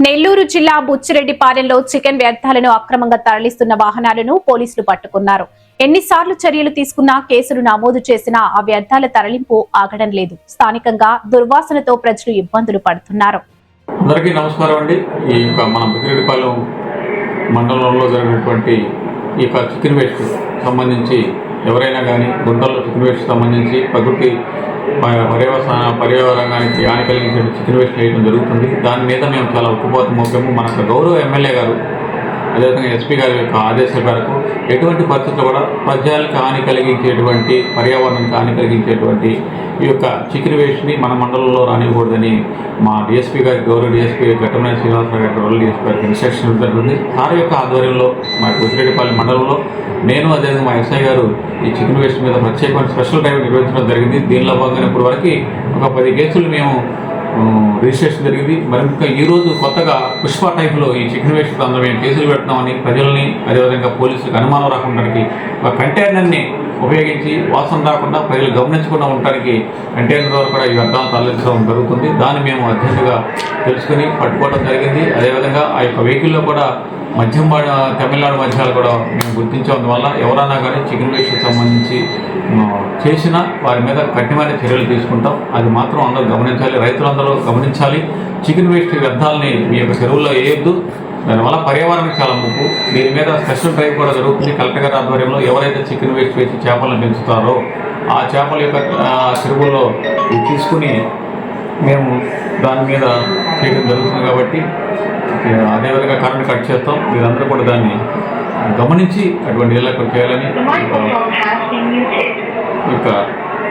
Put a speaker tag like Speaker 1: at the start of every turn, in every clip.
Speaker 1: నెల్లూరు జిల్లా బుచ్చిరెడ్డిపాలెంలో చికెన్ వ్యర్థాలను అక్రమంగా తరలిస్తున్న వాహనాలను పోలీసులు పట్టుకున్నారు. ఎన్నిసార్లు చర్యలు తీసుకున్నా కేసులు నమోదు చేసినా ఆ వ్యర్థాల తరలింపు ఆగడం లేదు. స్థానికంగా దుర్వాసనతో ప్రజలు ఇబ్బందులు పడుతున్నారు.
Speaker 2: అందరికీ నమస్కారం అండి. ఈ మన బుచ్చిరెడ్డిపాలెం మండలంలో జరిగినటువంటి ఈ చికెన్ వేస్ట్ సంబంధించి ఎవరైనా కానీ గుంటల్లో చికెన్ వేస్ట్ సంబంధించి ప్రకృతి పర్యావరణానికి హాని కలిగించే చికెన్ వేస్ట్ వేయడం జరుగుతుంది. దాని మీద మేము చాలా ఉక్కుపోతాము. మన గౌరవ ఎమ్మెల్యే గారు అదేవిధంగా ఎస్పీ గారి యొక్క ఆదేశాల మేరకు ఎటువంటి పరిస్థితుల్లో కూడా ప్రజలకు హాని కలిగించేటువంటి పర్యావరణానికి హాని కలిగించేటువంటి ఈ యొక్క చికెన్ వేస్ట్ని మన మండలంలో రానివ్వకూడదని మా డిఎస్పీ గారి గౌరవ డిఎస్పీ ఘట్టమనేని శ్రీనివాసరావు గారి రూరల్ డిఎస్పీ గారికి ఇన్స్ట్రక్షన్ జరుగుతుంది. సార్ యొక్క ఆధ్వర్యంలో మా బుచ్చిరెడ్డిపాలెం మండలంలో నేను అదేవిధంగా మా ఎస్ఐ గారు ఈ చికెన్ వేస్ట్ మీద ప్రత్యేకమైన స్పెషల్ డ్రైవ్ నిర్వహించడం జరిగింది. దీనిలో భాగంగా ఇప్పుడు వరకు ఒక 10 కేసులు మేము రిజిస్ట్రేషన్ జరిగింది. మరి ఇంకా ఈరోజు కొత్తగా పుష్ప టైప్లో ఈ చికెన్ వేస్ట్ అందులో మేము కేసులు పెడుతున్నామని ప్రజల్ని అదేవిధంగా పోలీసులకు అనుమానం రాకుండా ఒక కంటైనర్ని ఉపయోగించి వాసన రాకుండా ప్రజలు గమనించకుండా ఉండడానికి కంటైనర్ ద్వారా కూడా ఈ వ్యర్థాలను తరలించడం జరుగుతుంది. దాన్ని మేము అర్జెంటుగా తెలుసుకుని పట్టుకోవడం జరిగింది. అదేవిధంగా ఆ యొక్క వెహికల్లో కూడా తమిళనాడు మధ్యాలు కూడా మేము గుర్తించడం వల్ల ఎవరైనా కానీ చికెన్ వేస్ట్ సంబంధించి చేసినా వారి మీద కఠినమైన చర్యలు తీసుకుంటాం. అది మాత్రం అందరూ గమనించాలి, రైతులందరూ గమనించాలి. చికెన్ వేస్ట్ వ్యర్థాలని మీ యొక్క చెరువుల్లో వేయొద్దు. దానివల్ల పర్యావరణానికి చాలా ముప్పు. దీని మీద స్పెషల్ డ్రైవ్ కూడా జరుగుతుంది. కలెక్టర్ గారి ఆధ్వర్యంలో ఎవరైతే చికెన్ వేస్ట్ వేసి చేపలను పెంచుతారో ఆ చేపల యొక్క చెరువుల్లో తీసుకుని మేము దాని మీద చేయడం జరుగుతుంది. కాబట్టి అదేవిధంగా కరెంట్ కట్ చేస్తాం. మీరందరూ కూడా దాన్ని గమనించి అటువంటి ఇళ్లకు చేయాలని ఈ యొక్క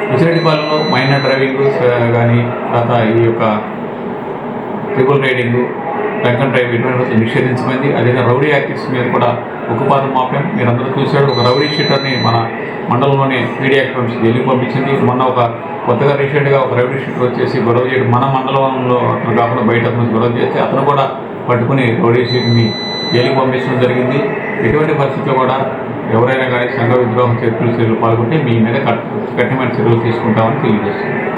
Speaker 2: బుచ్చిరెడ్డిపాలెంలో మైనర్ డ్రైవింగ్ కానీ తర్వాత ఈ యొక్క ట్రిపుల్ రైడింగు డ్రంక్ డ్రైవ్ ఇటువంటి నిషేధించమైంది. అదేవిధంగా రౌడీ యాక్టివిటీస్ మీద కూడా ఉక్కుపాదం మాపాం. మీరందరూ చూశాడు. ఒక రౌడీ షీటర్ని మన మండలంలోనే పీడీ యాక్ట్ నుంచి జైలుకి పంపించింది. మొన్న ఒక కొత్తగా రీసెంట్గా ఒక రౌడీ షీటర్ వచ్చేసి గొడవ చేయడం, మన మండలంలో అతను కాకుండా బయట నుంచి గొడవ చేస్తే అతను కూడా పట్టుకుని రౌడీ షీట్ని జైలుకి పంపించడం జరిగింది. ఎటువంటి పరిస్థితుల్లో కూడా ఎవరైనా కానీ సంఘ విద్రోహం చర్యలు పాల్గొంటే మీ మీద కఠినమైన చర్యలు తీసుకుంటామని తెలియజేస్తుంది.